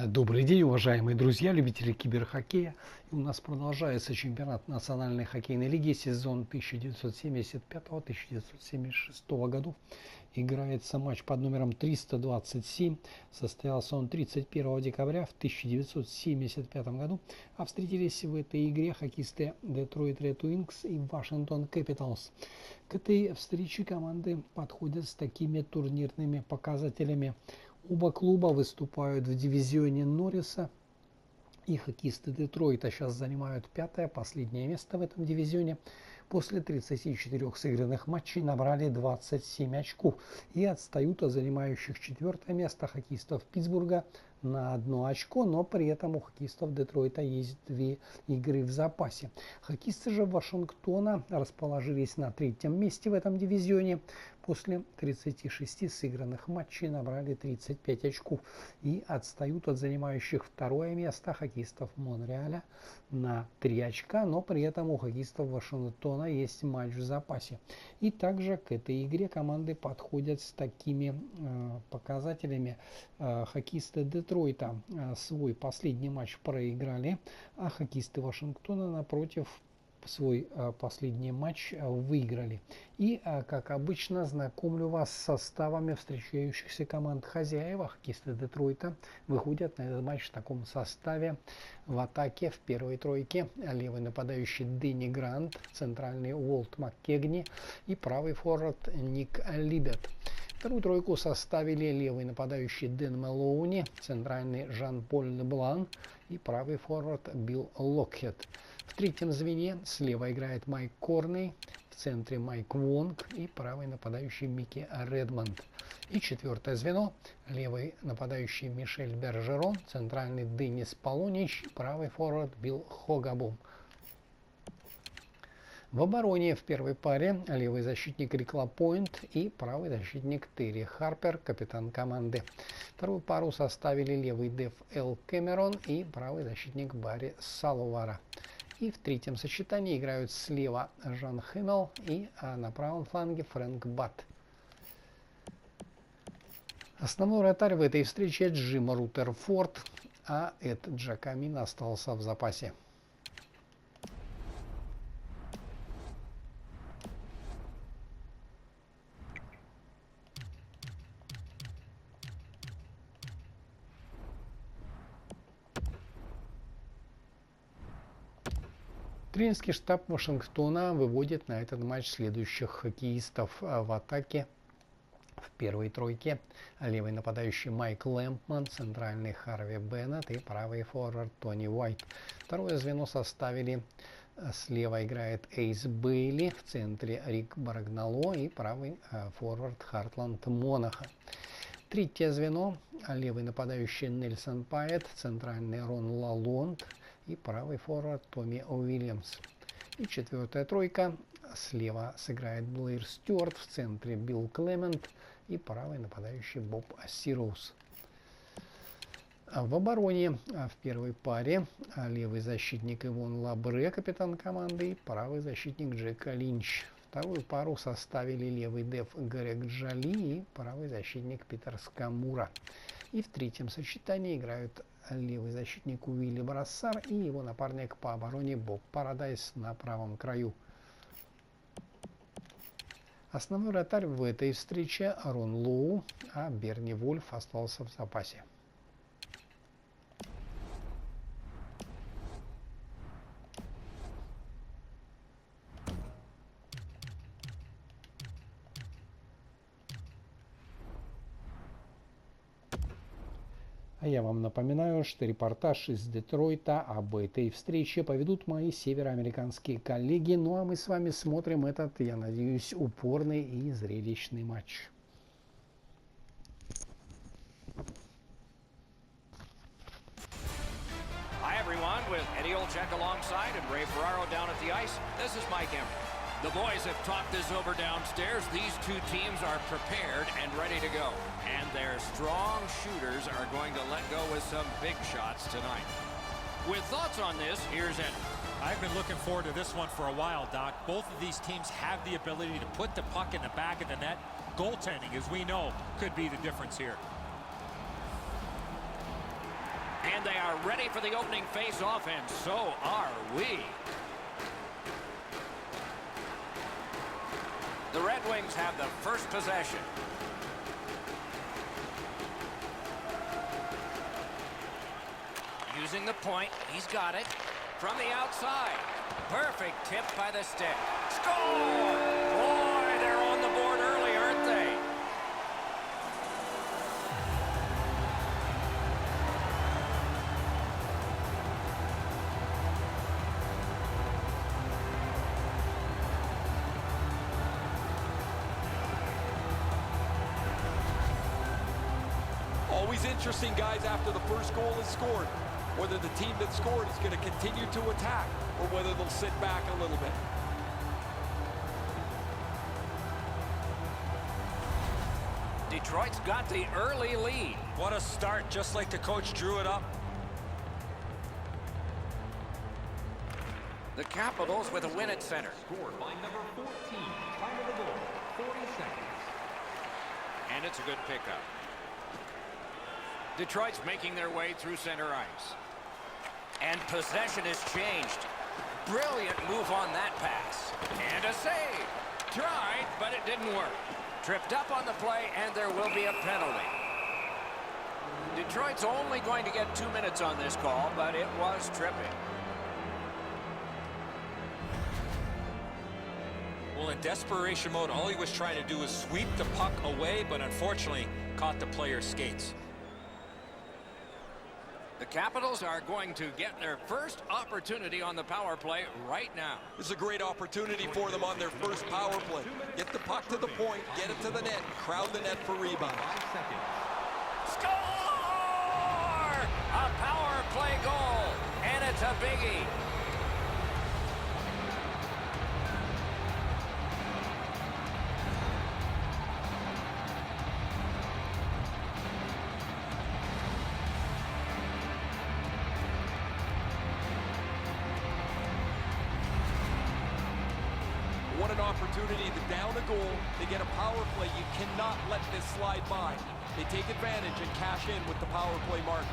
Добрый день, уважаемые друзья, любители киберхоккея. И у нас продолжается чемпионат Национальной хоккейной лиги, сезон 1975-1976 годов. Играется матч под номером 327. Состоялся он 31 декабря в 1975 году. А встретились в этой игре хоккеисты Detroit Red Wings и Washington Capitals. К этой встрече команды подходят с такими турнирными показателями. Оба клуба выступают в дивизионе Норриса, и хоккеисты Детройта сейчас занимают пятое, последнее место в этом дивизионе. После 34 сыгранных матчей набрали 27 очков и отстают от занимающих четвертое место хоккеистов Питтсбурга на 1 очко, но при этом у хоккеистов Детройта есть 2 игры в запасе. Хоккеисты же Вашингтона расположились на 3-м месте в этом дивизионе. После 36 сыгранных матчей набрали 35 очков и отстают от занимающих второе место хоккеистов Монреаля на 3 очка, но при этом у хоккеистов Вашингтона есть матч в запасе. И также к этой игре команды подходят с такими показателями. Хоккеисты Детройта свой последний матч проиграли, а хоккеисты Вашингтона, напротив, свой последний матч выиграли. И, как обычно, знакомлю вас с составами встречающихся команд. Хозяева, хоккеисты Детройта, выходят на этот матч в таком составе. В атаке в первой тройке левый нападающий Дэнни Грант, центральный Уолт Маккегни и правый форвард Ник Либет. Вторую тройку составили левый нападающий Дэн Мэлоуни, центральный Жан-Поль Леблан и правый форвард Билл Локхед. В третьем звене слева играет Майк Корней, в центре Майк Вонг и правый нападающий Микки Редмонд. И четвертое звено левый нападающий Мишель Бержерон, центральный Деннис Полонич, правый форвард Билл Хогабум. В обороне в первой паре левый защитник Рик Лапойнт и правый защитник Терри Харпер, капитан команды. Вторую пару составили левый Дэв Эл Кэмерон и правый защитник Барри Салувара. И в третьем сочетании играют слева Жан Хэммел и на правом фланге Фрэнк Батт. Основной вратарь в этой встрече Джим Рутерфорд, а Эд Джакамин остался в запасе. Тренерский штаб Вашингтона выводит на этот матч следующих хоккеистов в атаке. В первой тройке левый нападающий Майк Лэмпман, центральный Харви Беннет и правый форвард Тони Уайт. Второе звено составили: слева играет Эйс Бейли, в центре Рик Барагнало и правый форвард Хартланд Монаха. Третье звено левый нападающий Нельсон Пайет, центральный Рон Лалонд и правый форвард Томми Уильямс. И четвертая тройка: слева сыграет Блэйр Стюарт, в центре Билл Клемент и правый нападающий Боб Сироус. В обороне в первой паре левый защитник Ивон Лабре, капитан команды, и правый защитник Джека Линч. Вторую пару составили левый деф Грег Джоли и правый защитник Питер Скамура. И в третьем сочетании играют левый защитник Уилли Брассар и его напарник по обороне Боб Парадайс на правом краю. Основной вратарь в этой встрече Арон Лоу, а Берни Вольф остался в запасе. А я вам напоминаю, что репортаж из Детройта об этой встрече поведут мои североамериканские коллеги. Ну а мы с вами смотрим этот, я надеюсь, упорный и зрелищный матч. Hi everyone, with Eddie Olczyk alongside and Ray Ferraro down at the ice, this is Mike Emmer. The boys have talked this over downstairs. These two teams are prepared and ready to go. And their strong shooters are going to let go with some big shots tonight. With thoughts on this, here's Ed. I've been looking forward to this one for a while, Doc. Both of these teams have the ability to put the puck in the back of the net. Goaltending, as we know, could be the difference here. And they are ready for the opening face-off, and so are we. The Red Wings have the first possession. Using the point, he's got it. From the outside. Perfect tip by the stick. Score! Boy, they're on the board early, aren't they? Always interesting, guys, after the first goal is scored, whether the team that scored is going to continue to attack or whether they'll sit back a little bit. Detroit's got the early lead. What a start, just like the coach drew it up. The Capitals with a win at center. Scored by number 14. Time of the goal, 40 seconds. And it's a good pickup. Detroit's making their way through center ice. And possession is changed. Brilliant move on that pass. And a save. Tried, but it didn't work. Tripped up on the play, and there will be a penalty. Detroit's only going to get 2 minutes on this call, but it was tripping. Well, in desperation mode, all he was trying to do was sweep the puck away, but unfortunately caught the player's skates. The Capitals are going to get their first opportunity on the power play right now. This is a great opportunity for them on their first power play. Get the puck to the point, get it to the net, crowd the net for rebound. 5 seconds. Score! A power play goal, and it's a biggie. What an opportunity to down a goal, they get a power play. You cannot let this slide by. They take advantage and cash in with the power play mark.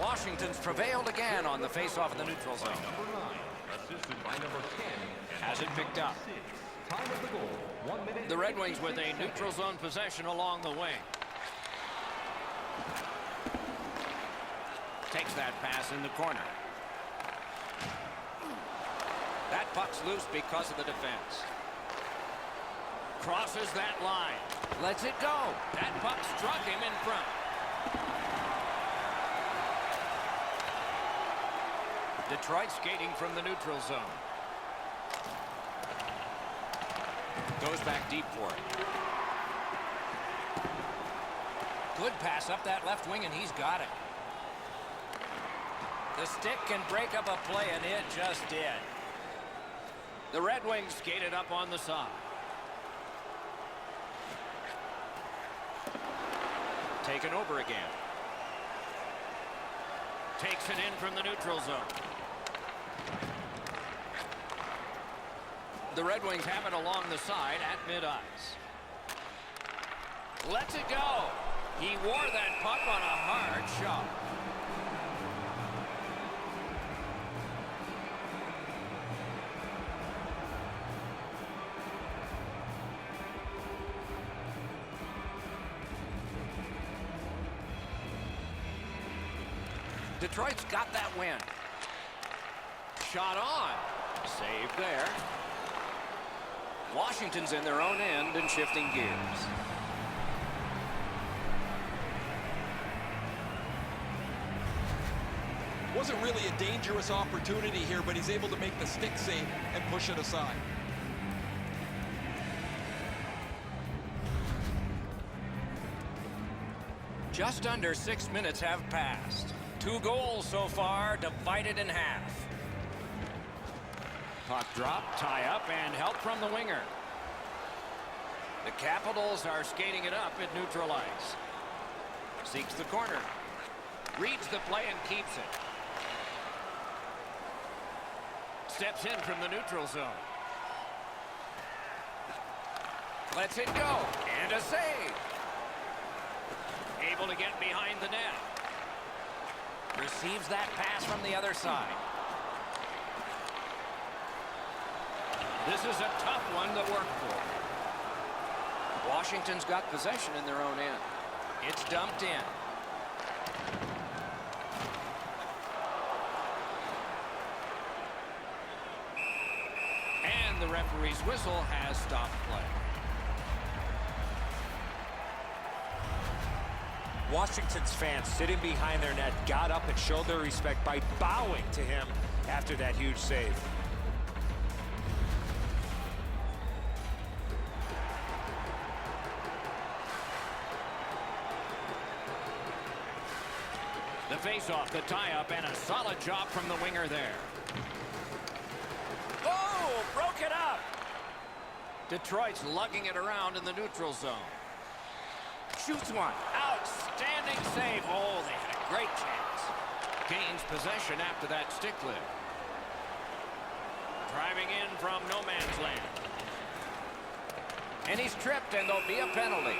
Washington's prevailed again on the face-off in the neutral zone. Number 9, assisted by number 10. Has it picked up. Time of the goal, 1 minute. The Red Wings with a neutral zone possession along the wing. Takes that pass in the corner. That puck's loose because of the defense. Crosses that line. Lets it go. That puck struck him in front. Detroit skating from the neutral zone. Goes back deep for it. Good pass up that left wing, and he's got it. The stick can break up a play, and it just did. The Red Wings skated up on the side. Taken over again. Takes it in from the neutral zone. The Red Wings have it along the side at mid-ice. Lets it go. He wore that puck on a hard shot. Detroit's got that win. Shot on. Save there. Washington's in their own end and shifting gears. Wasn't really a dangerous opportunity here, but he's able to make the stick save and push it aside. Just under 6 minutes have passed. 2 goals so far, divided in half. Puck drop, tie up, and help from the winger. The Capitals are skating it up at neutral ice. Seeks the corner. Reads the play and keeps it. steps in from the neutral zone. Lets it go. And a save. Able to get behind the net. Receives that pass from the other side. This is a tough one to work for. Washington's got possession in their own end. It's dumped in. And the referee's whistle has stopped play. Washington's fans sitting behind their net got up and showed their respect by bowing to him after that huge save. The face-off, the tie-up, and a solid job from the winger there. Oh, broke it up. Detroit's lugging it around in the neutral zone. Shoots one. Outstanding save. Oh, they had a great chance. Gains possession after that stick lift. Driving in from no man's land. And he's tripped, and there'll be a penalty.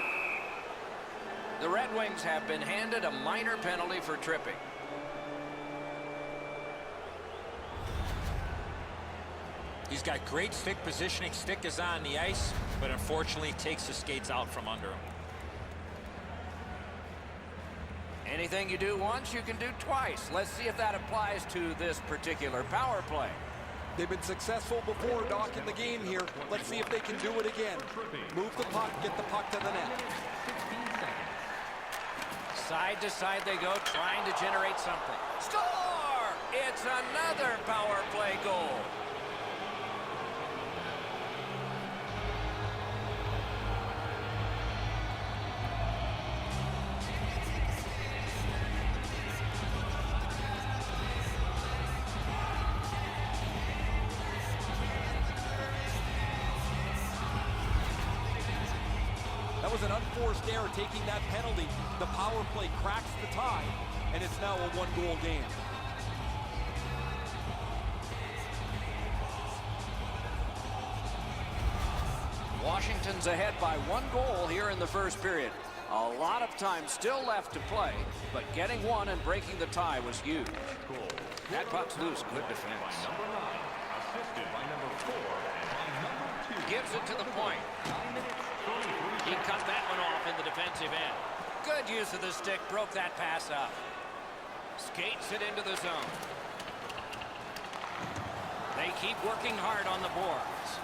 The Red Wings have been handed a minor penalty for tripping. He's got great stick positioning. Stick is on the ice, but unfortunately takes the skates out from under him. Anything you do once, you can do twice. Let's see if that applies to this particular power play. They've been successful before, Doc, in the game here. Let's see if they can do it again. Move the puck, get the puck to the net. Side to side they go, trying to generate something. Score! It's another power play goal. That was an unforced error taking that penalty. The power play cracks the tie, and it's now a one-goal game. Washington's ahead by 1 goal here in the first period. A lot of time still left to play, but getting one and breaking the tie was huge. That puck's loose. Good defense. Gives it to the point. He cut that one off in the defensive end. Good use of the stick. Broke that pass up. Skates it into the zone. They keep working hard on the boards.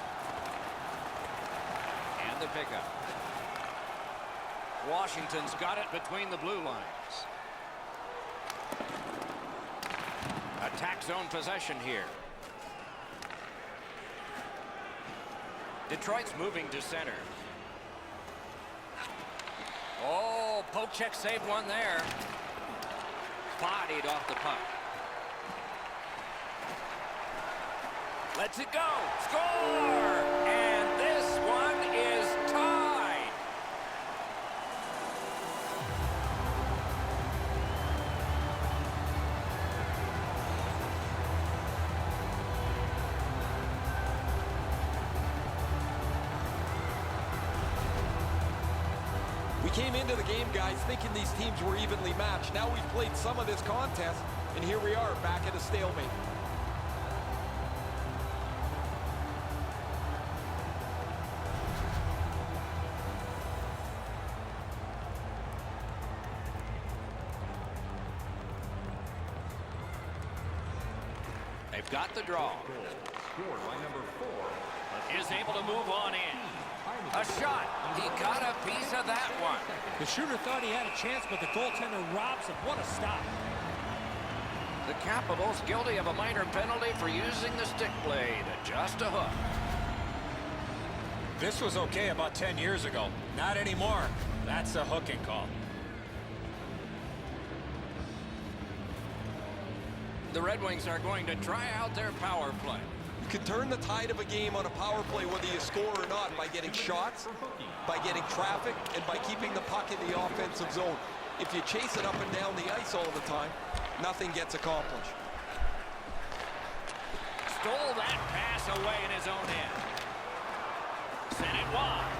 And the pickup. Washington's got it between the blue lines. Attack zone possession here. Detroit's moving to center. Oh, poke check saved one there. Bodied off the puck. Lets it go. Score! And this one is tied. We came into the game, guys, thinking these teams were evenly matched. Now we've played some of this contest, and here we are back at a stalemate. They've got the draw. Is able to move on in. A shot. He got a piece of that one. The shooter thought he had a chance, but the goaltender robs him. What a stop. The Capitals guilty of a minor penalty for using the stick blade. Just a hook. This was okay about 10 years ago. Not anymore. That's a hooking call. The Red Wings are going to try out their power play. You can turn the tide of a game on a power play whether you score or not by getting shots, by getting traffic, and by keeping the puck in the offensive zone. If you chase it up and down the ice all the time, nothing gets accomplished. Stole that this away in his own end. Sent it wide.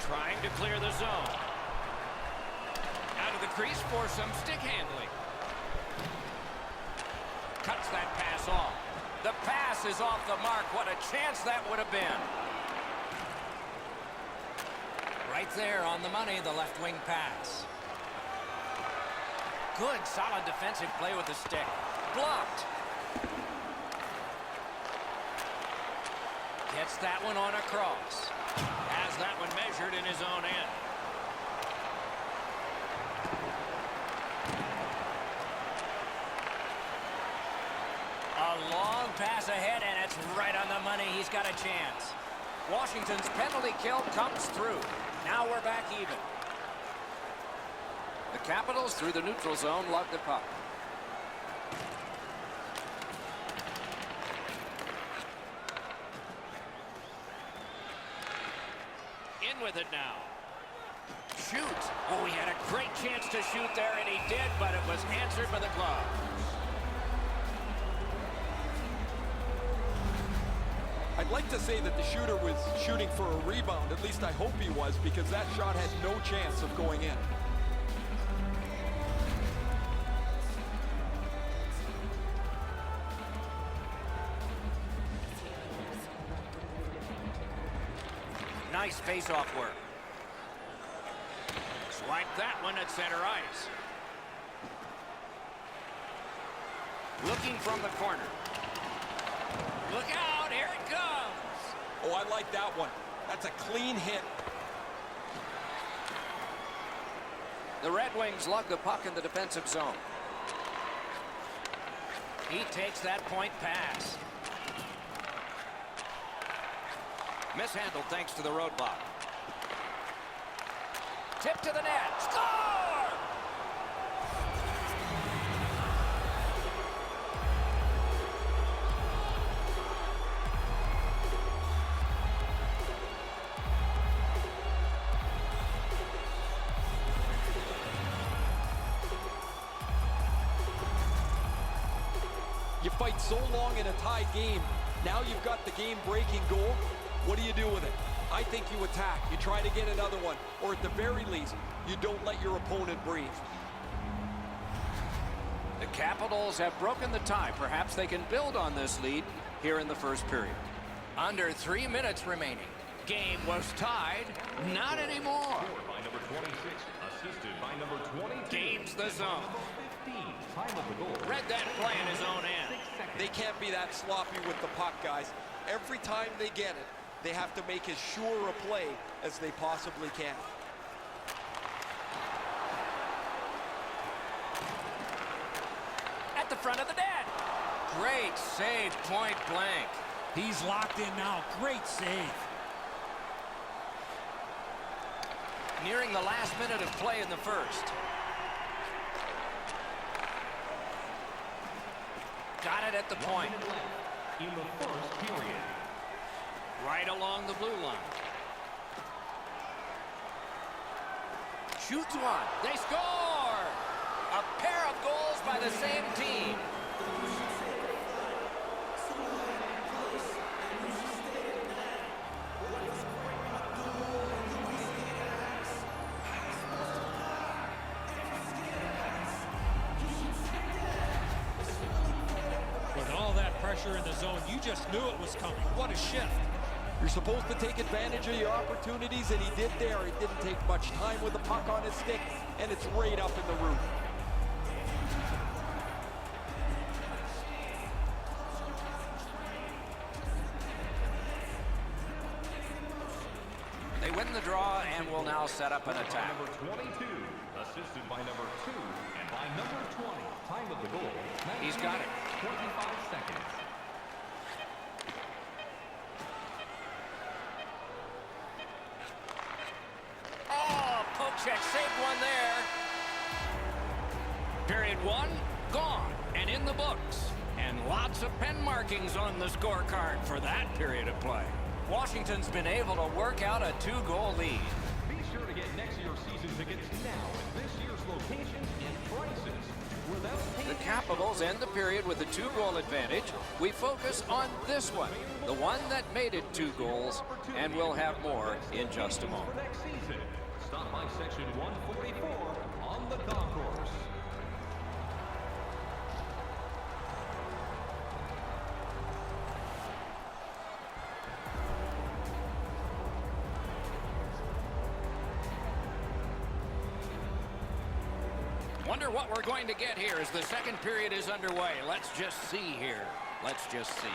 Trying to clear the zone. Out of the crease for some stick handling. Cuts that pass off. The pass is off the mark. What a chance that would have been. Right there on the money, the left wing pass. Good, solid defensive play with the stick. Blocked. Gets that one on a cross. Has that one measured in his own end. A long pass ahead, and it's right on the money. He's got a chance. Washington's penalty kill comes through. Now we're back even. The Capitals through the neutral zone lug the puck. In with it now. Shoots. Oh, he had a great chance to shoot there, and he did, but it was answered by the glove. I'd like to say that the shooter was shooting for a rebound. At least I hope he was, because that shot had no chance of going in. Nice face-off work. Swipe that one at center ice. Looking from the corner. Look out, here it comes. Oh, I like that one. That's a clean hit. The Red Wings lug the puck in the defensive zone. He takes that point pass. Mishandled thanks to the roadblock. Tip to the net. Score! You fight so long in a tie game. Now you've got the game-breaking goal. What do you do with it? I think you attack. You try to get another one. Or at the very least, you don't let your opponent breathe. The Capitals have broken the tie. Perhaps they can build on this lead here in the first period. Under 3 minutes remaining. Game was tied. Not anymore. Scored by number 26, assisted by number 22. Gains the zone. Number 15, time of the goal. Read that play in his own end. 6 seconds. They can't be that sloppy with the puck, guys. Every time they get it, they have to make as sure a play as they possibly can. At the front of the net. Great save, point blank. He's locked in now. Great save. Nearing the last minute of play in the first. Got it at the 1 point. minute left in the first period. Right along the blue line. Shoots one. They score! A pair of goals by the same team. With all that pressure in the zone, you just knew it was coming. What a shift. You're supposed to take advantage of your opportunities, and he did there. He didn't take much time with the puck on his stick, and it's right up in the roof. They win the draw and will now set up an attack. Number 22, assisted by number 2, and by number 20, time of the goal. He's got it. 25 seconds. Oh, poke check, saved one there. Period one, gone and in the books. And lots of pen markings on the scorecard for that period of play. Washington's been able to work out a 2-goal lead. Be sure to get next year's season tickets now at this year's locations and prices. The Capitals end the period with a 2-goal advantage. We focus on this one, the one that made it 2 goals, and we'll have more in just a moment. Next season, stop by section 144 on the concourse. Wonder what we're going to get here as the second period is underway. Let's just see here. Let's just see.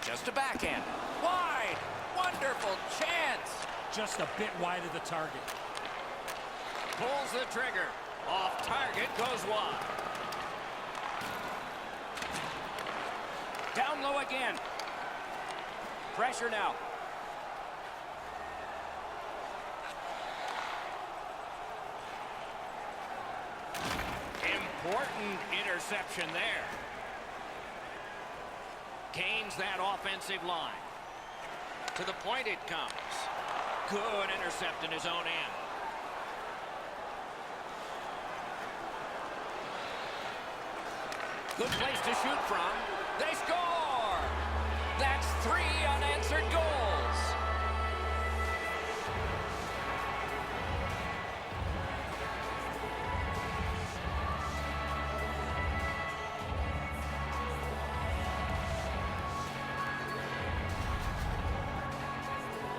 Just a backhand. Wide. Wonderful chance. Just a bit wide of the target. Pulls the trigger. Off target, goes wide. Down low again. Pressure now. Important interception there. Gains that offensive line. To the point it comes. Good intercept in his own end. Good place to shoot from. They score! That's 3 unanswered goals.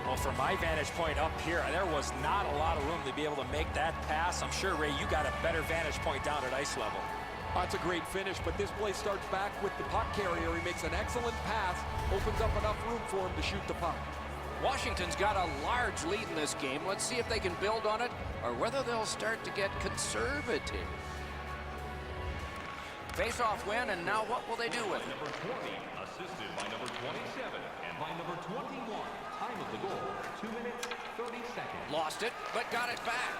Well, from my vantage point up here, there was not a lot of room to be able to make that pass. I'm sure, Ray, you got a better vantage point down at ice level. That's a great finish, but this play starts back with the puck carrier. He makes an excellent pass, opens up enough room for him to shoot the puck. Washington's got a large lead in this game. Let's see if they can build on it or whether they'll start to get conservative. Face-off win, and now what will they do with it? Number 20, assisted by number 27, and by number 21. Time of the goal, 2 minutes, 30 seconds. Lost it, but got it back.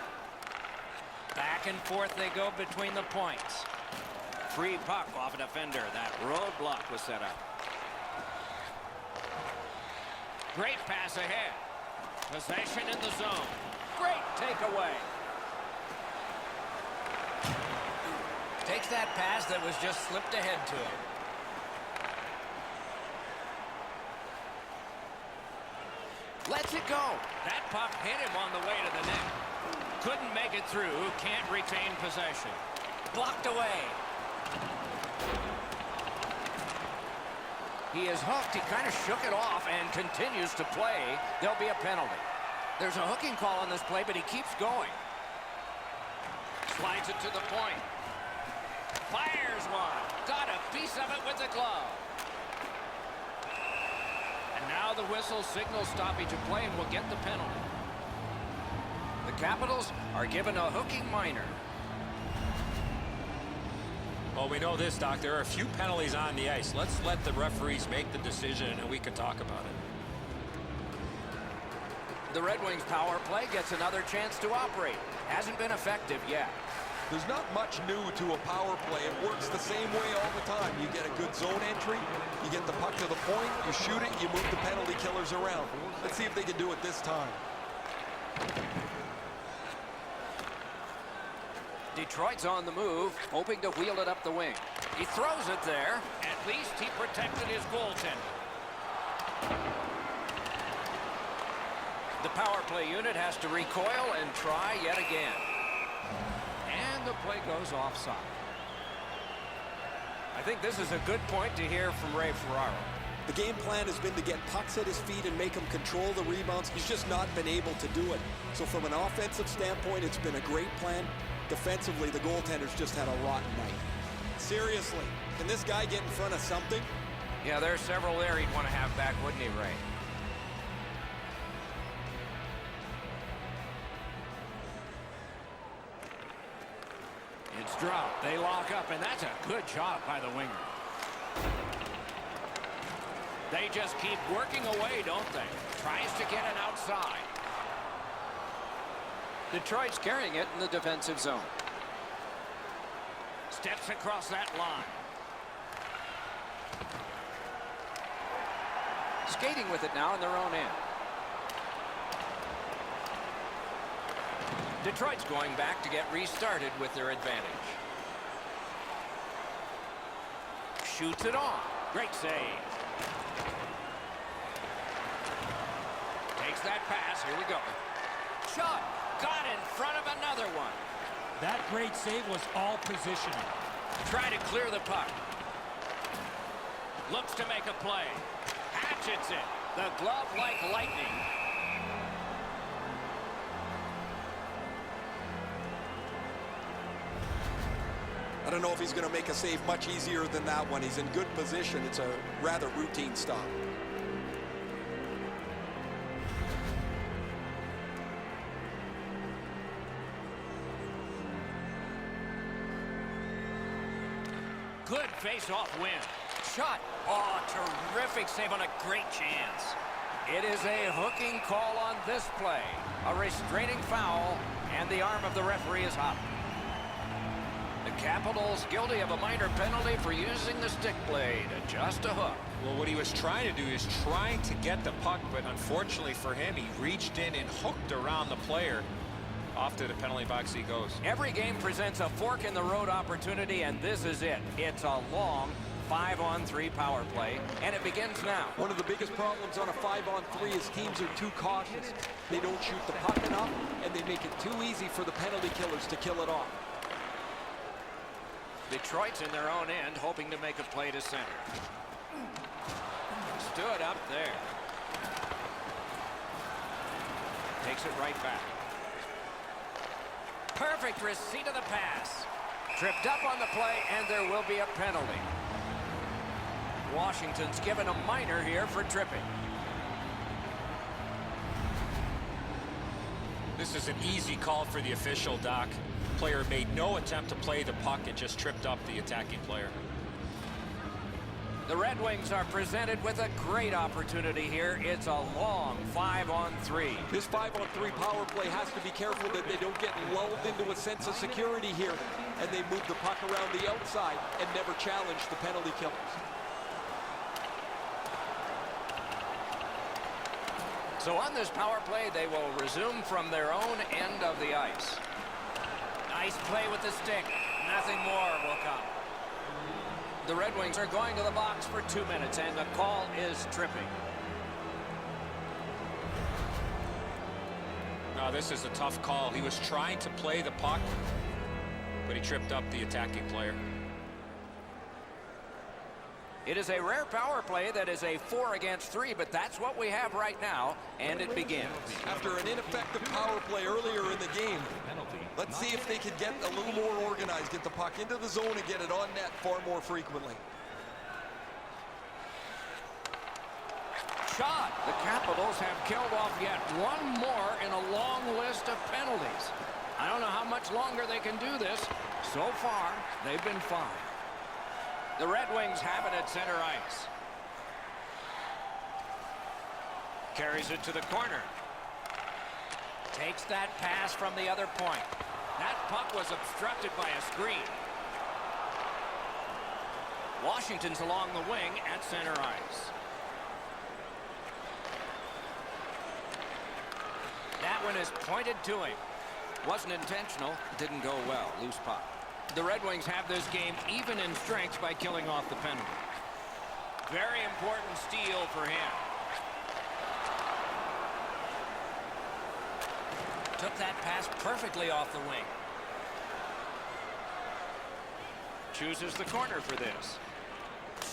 Back and forth they go between the points. Free puck off a defender. That roadblock was set up. Great pass ahead. Possession in the zone. Great takeaway. Takes that pass that was just slipped ahead to him. Lets it go. That puck hit him on the way to the net. Couldn't make it through. Can't retain possession. Blocked away. He is hooked. He kind of shook it off and continues to play. There'll be a penalty. There's a hooking call on this play, but he keeps going. Slides it to the point. Fires one. Got a piece of it with the glove. And now the whistle signals stoppage of play and will get the penalty. The Capitals are given a hooking minor. Well, we know this, Doc. There are a few penalties on the ice. Let's let the referees make the decision, and we can talk about it. The Red Wings power play gets another chance to operate. Hasn't been effective yet. There's not much new to a power play. It works the same way all the time. You get a good zone entry, you get the puck to the point, you shoot it, you move the penalty killers around. Let's see if they can do it this time. Detroit's on the move, hoping to wheel it up the wing. He throws it there. At least he protected his goaltender. The power play unit has to recoil and try yet again. And the play goes offside. I think this is a good point to hear from Ray Ferraro. The game plan has been to get pucks at his feet and make him control the rebounds. He's just not been able to do it. So from an offensive standpoint, it's been a great plan. Defensively, the goaltender's just had a rotten night. Seriously, can this guy get in front of something? Yeah, there's several there he'd want to have back, wouldn't he, Ray? It's dropped. They lock up, and that's a good job by the winger. They just keep working away, don't they? Tries to get it outside. Detroit's carrying it in the defensive zone. Steps across that line. Skating with it now in their own end. Detroit's going back to get restarted with their advantage. Shoots it on. Great save. Takes that pass. Here we go. Shot. Got in front of another one. That great save was all positioning. Try to clear the puck. Looks to make a play. Hatchets it. The glove like lightning. I don't know if he's going to make a save much easier than that one. He's in good position. It's a rather routine stop. Good face-off win. Shot. Oh, terrific save on a great chance. It is a hooking call on this play. A restraining foul, and the arm of the referee is up. The Capitals guilty of a minor penalty for using the stick blade. Just a hook. Well, what he was trying to do is trying to get the puck, but unfortunately for him, he reached in and hooked around the player. Off to the penalty box he goes. Every game presents a fork-in-the-road opportunity, and this is it. It's a long 5-on-3 power play, and it begins now. One of the biggest problems on a 5-on-3 is teams are too cautious. They don't shoot the puck enough, and they make it too easy for the penalty killers to kill it off. Detroit's in their own end, hoping to make a play to center. Stood up there. Takes it right back. Perfect receipt of the pass. Tripped up on the play, and there will be a penalty. Washington's given a minor here for tripping. This is an easy call for the official, Doc. Player made no attempt to play the puck and just tripped up the attacking player. The Red Wings are presented with a great opportunity here. It's a long 5-on-3. This 5-on-3 power play has to be careful that they don't get lulled into a sense of security here, and they move the puck around the outside and never challenge the penalty killers. So on this power play, they will resume from their own end of the ice. Nice play with the stick. Nothing more will come. The Red Wings are going to the box for 2 minutes, and the call is tripping. No, this is a tough call. He was trying to play the puck, but he tripped up the attacking player. It is a rare power play that is a 4-against-3, but that's what we have right now, and it begins. After an ineffective power play earlier in the game, let's see if they can get a little more organized, get the puck into the zone and get it on net far more frequently. Shot. The Capitals have killed off yet one more in a long list of penalties. I don't know how much longer they can do this. So far, they've been fine. The Red Wings have it at center ice. Carries it to the corner. Takes that pass from the other point. That puck was obstructed by a screen. Washington's along the wing at center ice. That one is pointed to him. Wasn't intentional. Didn't go well. Loose puck. The Red Wings have this game even in strength by killing off the penalty. Very important steal for him. Took that pass perfectly off the wing. Chooses the corner for this.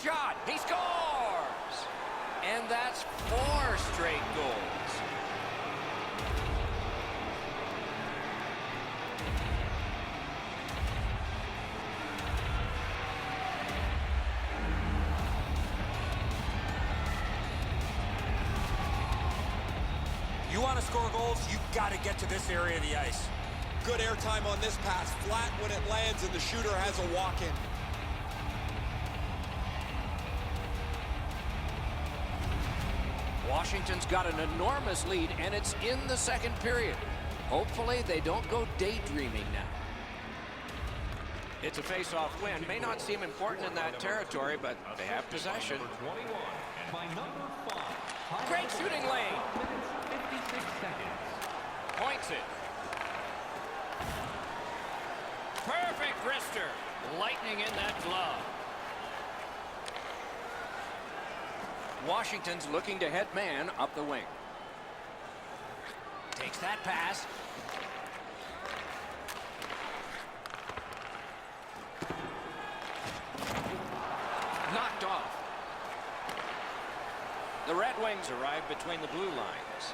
Shot! He scores! And that's 4 straight goals. You want to score goals, you got to get to this area of the ice. Good airtime on this pass, flat when it lands, and the shooter has a walk-in. Washington's got an enormous lead, and it's in the second period. Hopefully, they don't go daydreaming now. It's a face-off win. May not seem important in that territory, but they have possession. Great shooting lane. Points it. Webster lightning in that glove. Washington's looking to head man up the wing. Takes that pass. Knocked off. The Red Wings arrive between the blue lines.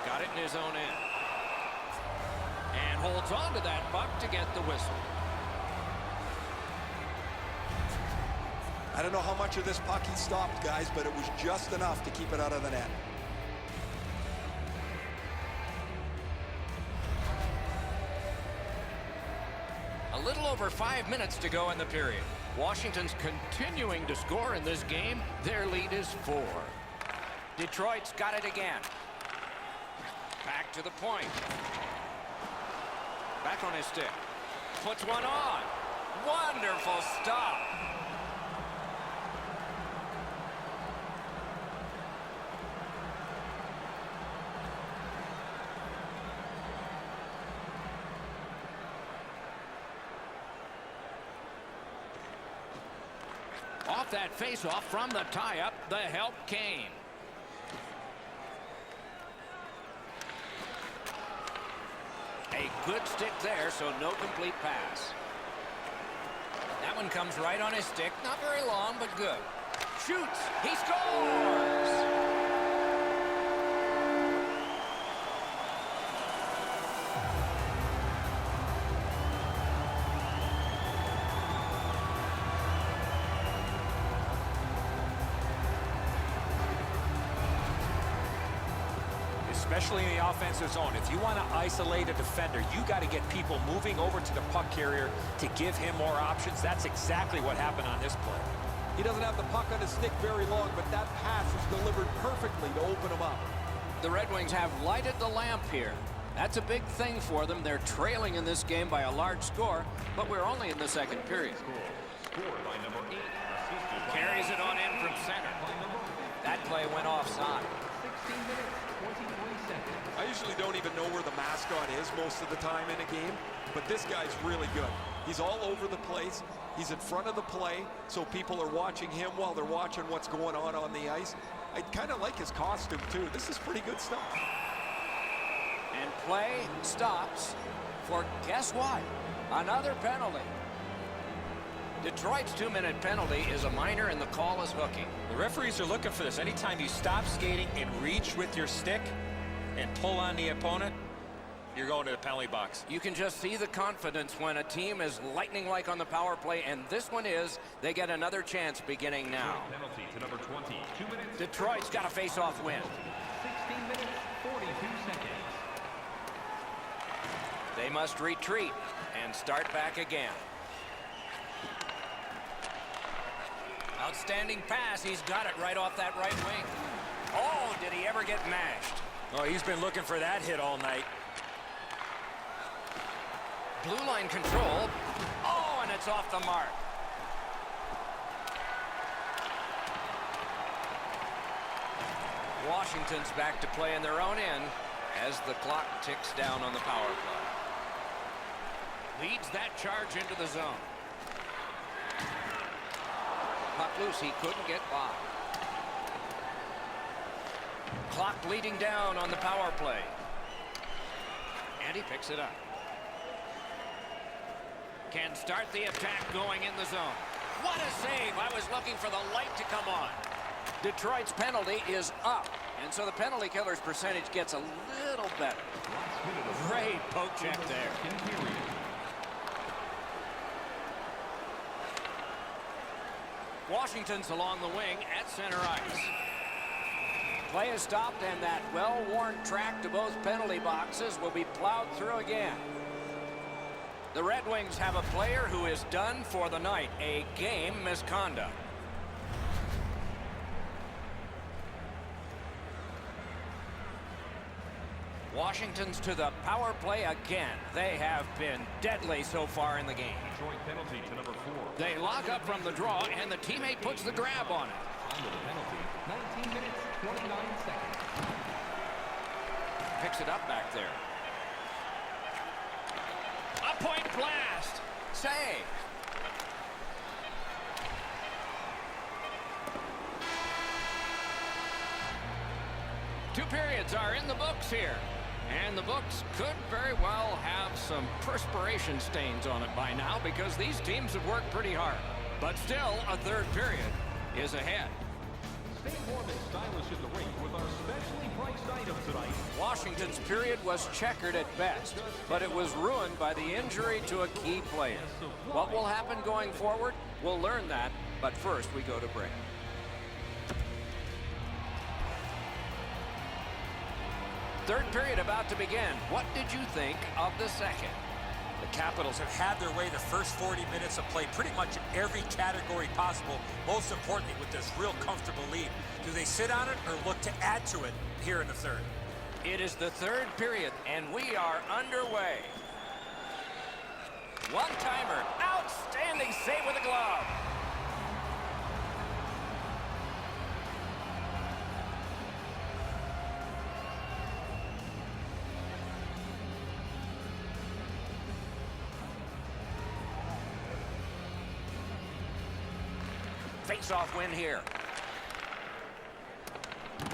Got it in his own end. And holds on to that puck to get the whistle. I don't know how much of this puck he stopped, guys, but it was just enough to keep it out of the net. A little over 5 minutes to go in the period. Washington's continuing to score in this game. Their lead is 4. Detroit's got it again. Back to the point. Back on his stick. Puts one on. Wonderful stop. Off that face-off from the tie-up, the help came. A good stick there, so no complete pass. That one comes right on his stick. Not very long, but good. Shoots. He scores! Especially in the offensive zone. If you want to isolate a defender, you got to get people moving over to the puck carrier to give him more options. That's exactly what happened on this play. He doesn't have the puck on his stick very long, but that pass is delivered perfectly to open him up. The Red Wings have lighted the lamp here. That's a big thing for them. They're trailing in this game by a large score, but we're only in the second period. Scored by number 8. Assisted by Carries it on in from center. That play went offside. 16 minutes, 23 seconds. I usually don't even know where the mascot is most of the time in a game, but this guy's really good. He's all over the place. He's in front of the play, so people are watching him while they're watching what's going on the ice. I kind of like his costume, too. This is pretty good stuff. And play stops for guess what? Another penalty. Detroit's 2-minute penalty is a minor, and the call is hooking. The referees are looking for this. Anytime you stop skating and reach with your stick and pull on the opponent, you're going to the penalty box. You can just see the confidence when a team is lightning like on the power play, and this one is. They get another chance beginning now. Penalty to number 20. 2 minutes. Detroit's got a face-off win. 16 minutes, 42 seconds. They must retreat and start back again. Outstanding pass. He's got it right off that right wing. Oh, did he ever get mashed? Oh, he's been looking for that hit all night. Blue line control. Oh, and it's off the mark. Washington's back to play in their own end as the clock ticks down on the power play. Leads that charge into the zone. Puck loose, he couldn't get by. Clock bleeding down on the power play. And he picks it up. Can start the attack going in the zone. What a save! I was looking for the light to come on. Detroit's penalty is up, and so the penalty killer's percentage gets a little better. Great poke check there. Washington's along the wing at center ice. Play is stopped, and that well-worn track to both penalty boxes will be plowed through again. The Red Wings have a player who is done for the night, a game misconduct. Washington's to the power play again. They have been deadly so far in the game. Detroit penalty to number 4. They lock up from the draw, and the teammate puts the grab on it. Time of the penalty, 19 minutes, 29 seconds. Picks it up back there. save. Two periods are in the books here. And the books could very well have some perspiration stains on it by now because these teams have worked pretty hard. But still, a third period is ahead. Stay warm and stylish in the rink with our specially priced items tonight. Washington's period was checkered at best, but it was ruined by the injury to a key player. What will happen going forward? We'll learn that, but first we go to break. Third period about to begin. What did you think of the second? The Capitals have had their way the first 40 minutes of play pretty much in every category possible, most importantly with this real comfortable lead. Do they sit on it or look to add to it here in the third? It is the third period, and we are underway. One-timer. Outstanding save with a glove. Face-off win here.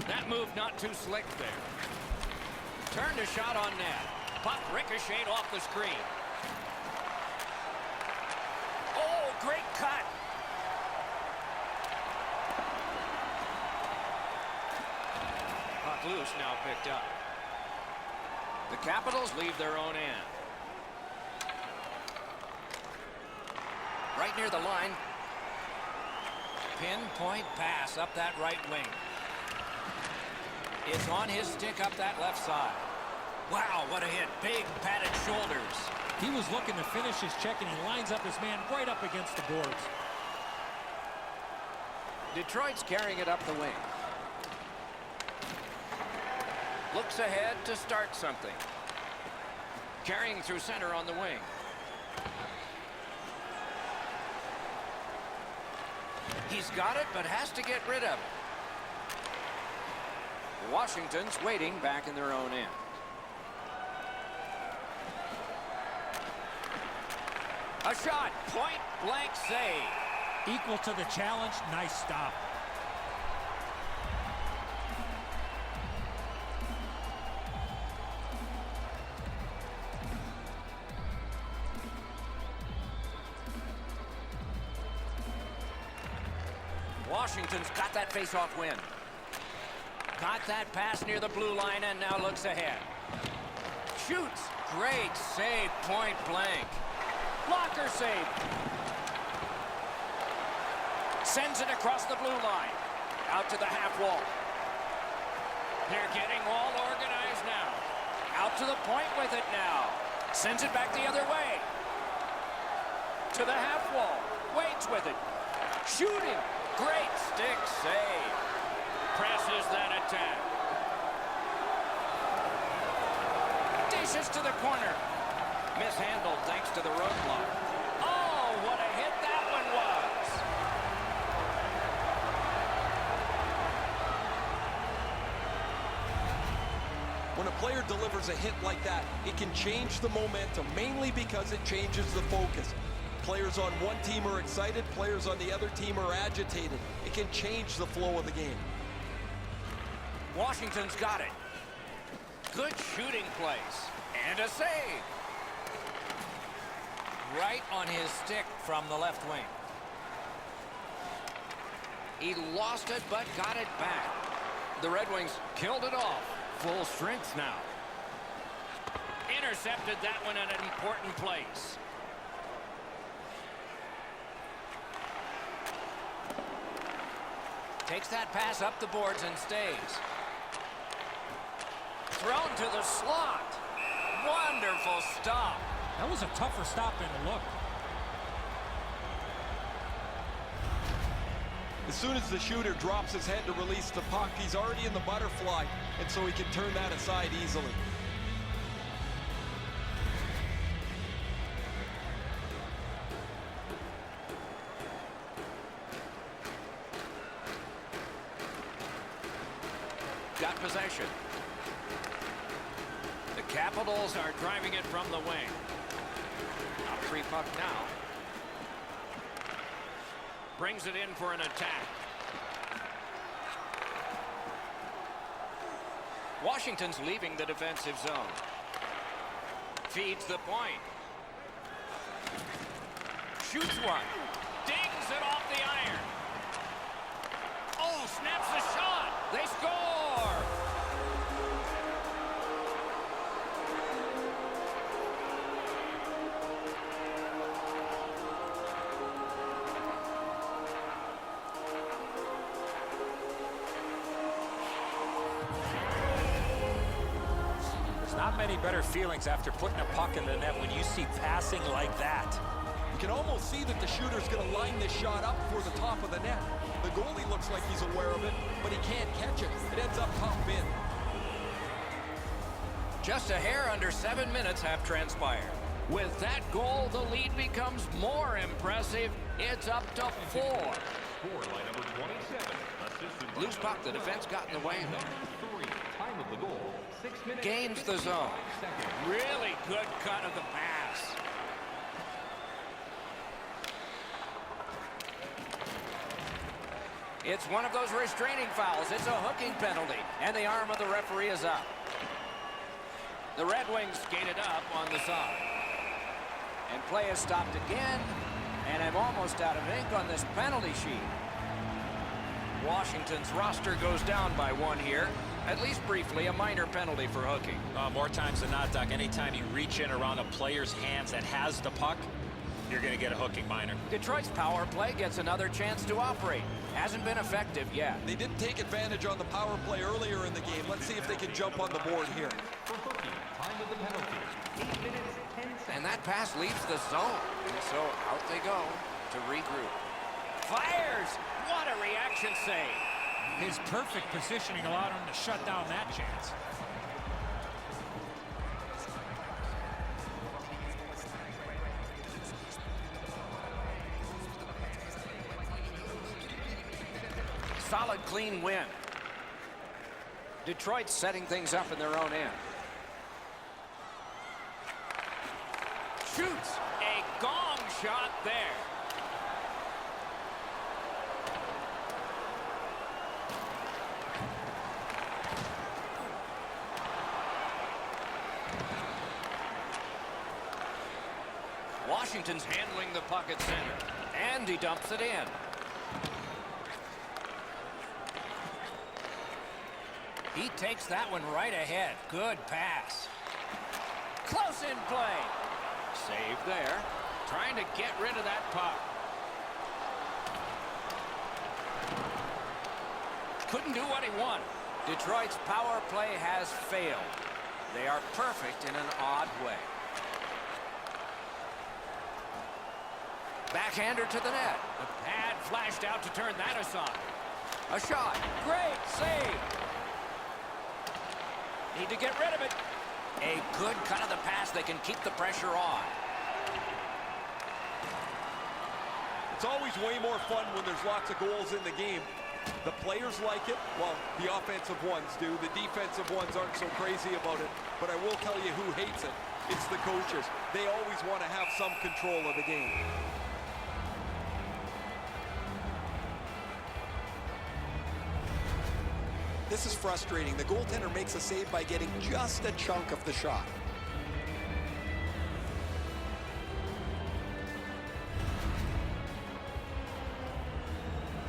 That move not too slick there. Turned a shot on net. Puck ricocheted off the screen. Oh, great cut. Puck loose, now picked up. The Capitals leave their own end. Right near the line. Pinpoint pass up that right wing. It's on his stick up that left side. Wow, what a hit. Big padded shoulders. He was looking to finish his check, and he lines up his man right up against the boards. Detroit's carrying it up the wing. Looks ahead to start something. Carrying through center on the wing. He's got it, but has to get rid of it. Washington's waiting back in their own end. A shot, point blank save. Equal to the challenge, nice stop. Washington's got that face-off win. Got that pass near the blue line and now looks ahead. Shoots. Great save, point blank. Blocker save. Sends it across the blue line. Out to the half wall. They're getting all organized now. Out to the point with it now. Sends it back the other way. To the half wall. Waits with it. Shooting. Great stick save. Presses that attack. Dishes to the corner. Mishandled thanks to the roadblock. Oh, what a hit that one was. When a player delivers a hit like that, it can change the momentum, mainly because it changes the focus. Players on one team are excited, players on the other team are agitated. It can change the flow of the game. Washington's got it. Good shooting place. And a save. Right on his stick from the left wing. He lost it, but got it back. The Red Wings killed it off. Full strength now. Intercepted that one at an important place. Takes that pass up the boards and stays. Thrown to the slot. Wonderful stop. That was a tougher stop than it looked. As soon as the shooter drops his head to release the puck, he's already in the butterfly, and so he can turn that aside easily. Got possession. The Capitals are driving it from the wing. Top three puck now. Brings it in for an attack. Washington's leaving the defensive zone. Feeds the point. Shoots one. Dings it off the iron. Oh, snaps the shot. They score. Not many better feelings after putting a puck in the net when you see passing like that. You can almost see that the shooter's going to line this shot up for the top of the net. The goalie looks like he's aware of it, but he can't catch it. It ends up top bin. Just a hair under 7 minutes have transpired. With that goal, the lead becomes more impressive. It's up to 4. Scored by number 27. Assisted by Loose puck, the defense got in the way. number 3. Time of the goal, 6 minutes. Gains the zone. Really good cut of the pass. It's one of those restraining fouls. It's a hooking penalty, and the arm of the referee is up. The Red Wings skated up on the side. And play is stopped again, and I'm almost out of ink on this penalty sheet. Washington's roster goes down by 1 here. At least briefly, a minor penalty for hooking. More times than not, Doc, anytime you reach in around a player's hands that has the puck, you're going to get a hooking minor. Detroit's power play gets another chance to operate. Hasn't been effective yet. They didn't take advantage on the power play earlier in the game. Let's see if they can jump on the board here. For hooking, time of the penalty, 8 minutes, 10 seconds. And that pass leaves the zone. And so out they go to regroup. Fires! What a reaction save. His perfect positioning allowed him to shut down that chance. Solid, clean win. Detroit's setting things up in their own end. Shoots a gong shot there. Washington's handling the puck at center, and he dumps it in. He takes that one right ahead. Good pass. Close in play. Save there. Trying to get rid of that puck. Couldn't do what he wanted. Detroit's power play has failed. They are perfect in an odd way. Backhander to the net. The pad flashed out to turn that aside. A shot. Great save. Need to get rid of it. A good cut of the pass. They can keep the pressure on. It's always way more fun when there's lots of goals in the game. The players like it. Well, the offensive ones do. The defensive ones aren't so crazy about it. But I will tell you who hates it. It's the coaches. They always want to have some control of the game. This is frustrating. The goaltender makes a save by getting just a chunk of the shot.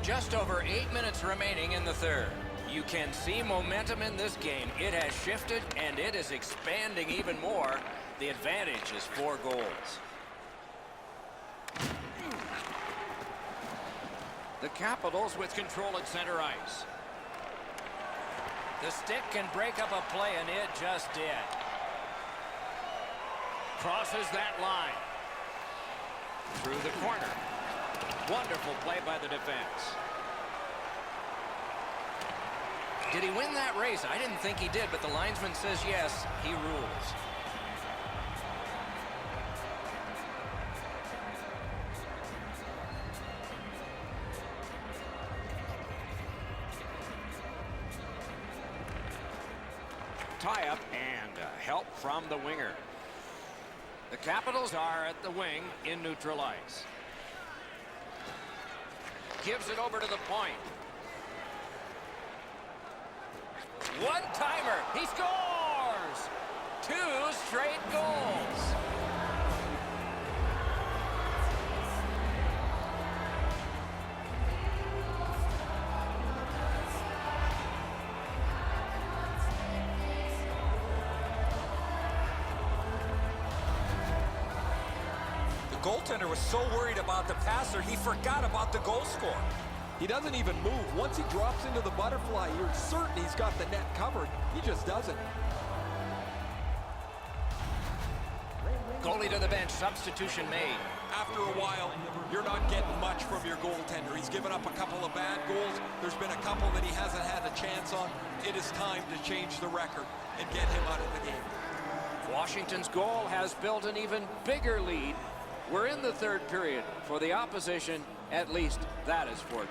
Just over 8 minutes remaining in the third. You can see momentum in this game. It has shifted, and it is expanding even more. The advantage is 4 goals. The Capitals with control at center ice. The stick can break up a play, and it just did. Crosses that line. Through the corner. Wonderful play by the defense. Did he win that race? I didn't think he did, but the linesman says yes, he rules. Tie-up and help from the winger. The Capitals are at the wing in neutral ice. Gives it over to the point. One-timer. He scores! 2 straight goals. The goaltender was so worried about the passer, he forgot about the goal scorer. He doesn't even move. Once he drops into the butterfly, you're certain he's got the net covered. He just doesn't. Goalie to the bench. Substitution made. After a while, you're not getting much from your goaltender. He's given up a couple of bad goals. There's been a couple that he hasn't had a chance on. It is time to change the record and get him out of the game. Washington's goal has built an even bigger lead. We're in the third period. For the opposition, at least that is fortunate.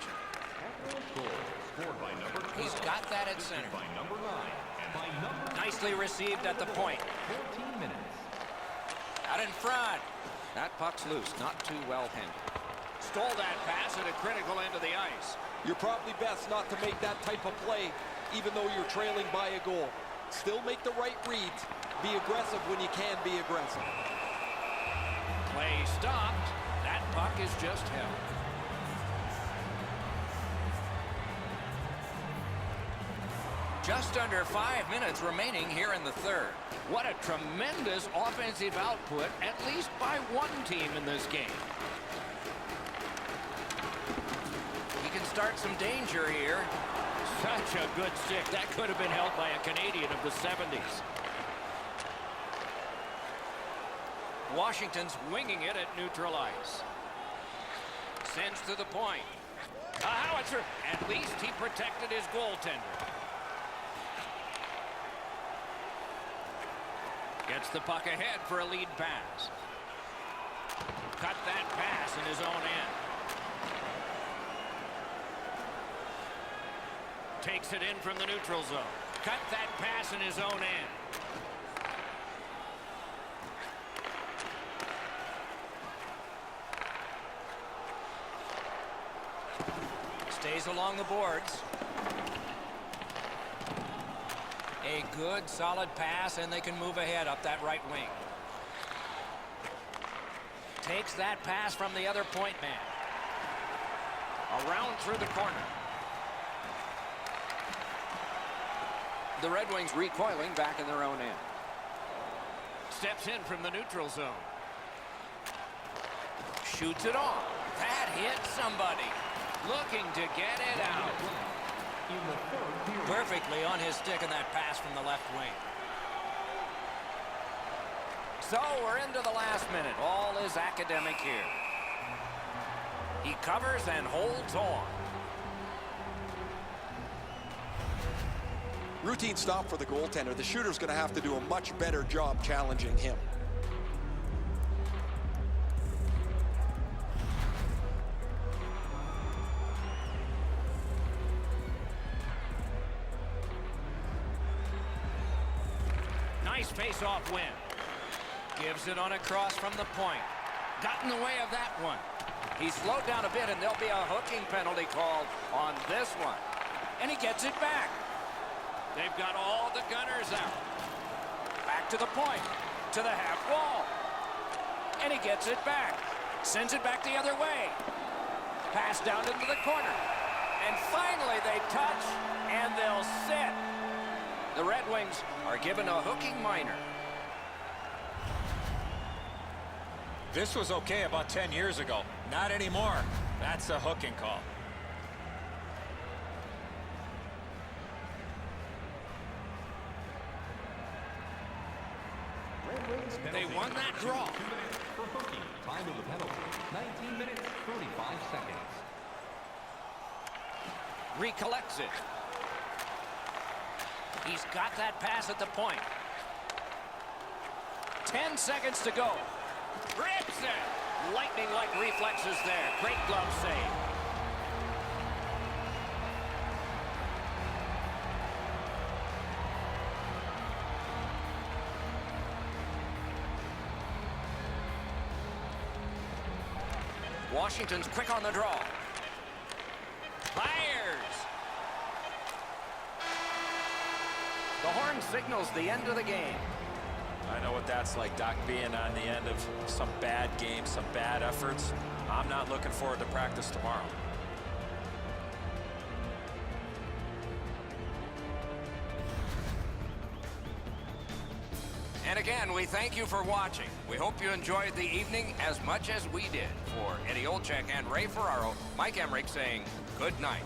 Scored by number 12. He's got that at center. By number 9 and by number Nicely received at the point. 14 minutes. Out in front. That puck's loose, not too well handled. Stole that pass at a critical end of the ice. You're probably best not to make that type of play, even though you're trailing by a goal. Still make the right reads. Be aggressive when you can be aggressive. Play stopped. That puck is just held. Just under 5 minutes remaining here in the third. What a tremendous offensive output, at least by one team in this game. He can start some danger here. Such a good stick. That could have been held by a Canadian of the 70s. Washington's winging it at neutral ice. Sends to the point. A howitzer. At least he protected his goaltender. Gets the puck ahead for a lead pass. Cut that pass in his own end. Takes it in from the neutral zone. Cut that pass in his own end. Stays along the boards. A good, solid pass, and they can move ahead up that right wing. Takes that pass from the other point man. Around through the corner. The Red Wings recoiling back in their own end. Steps in from the neutral zone. Shoots it off. That hit somebody. Looking to get it out. Perfectly on his stick in that pass from the left wing. So we're into the last minute. All is academic here. He covers and holds on. Routine stop for the goaltender. The shooter's going to have to do a much better job challenging him. Nice face-off win. Gives it on a cross from the point. Got in the way of that one. He slowed down a bit, and there'll be a hooking penalty called on this one. And he gets it back. They've got all the gunners out. Back to the point. To the half wall. And he gets it back. Sends it back the other way. Pass down into the corner. And finally they touch, and they'll sit. The Red Wings are given a hooking minor. This was okay about 10 years ago. Not anymore. That's a hooking call. They won that draw. 2 minutes for hooking. Time of the penalty, 19 minutes, 35 seconds. Recollects it. He's got that pass at the point. 10 seconds to go. Rips it. Lightning-like reflexes there. Great glove save. Washington's quick on the draw. Fires! The horn signals the end of the game. I know what that's like, Doc, being on the end of some bad games, some bad efforts. I'm not looking forward to practice tomorrow. And again, we thank you for watching. We hope you enjoyed the evening as much as we did. For Eddie Olczyk and Ray Ferraro, Mike Emmerich saying good night.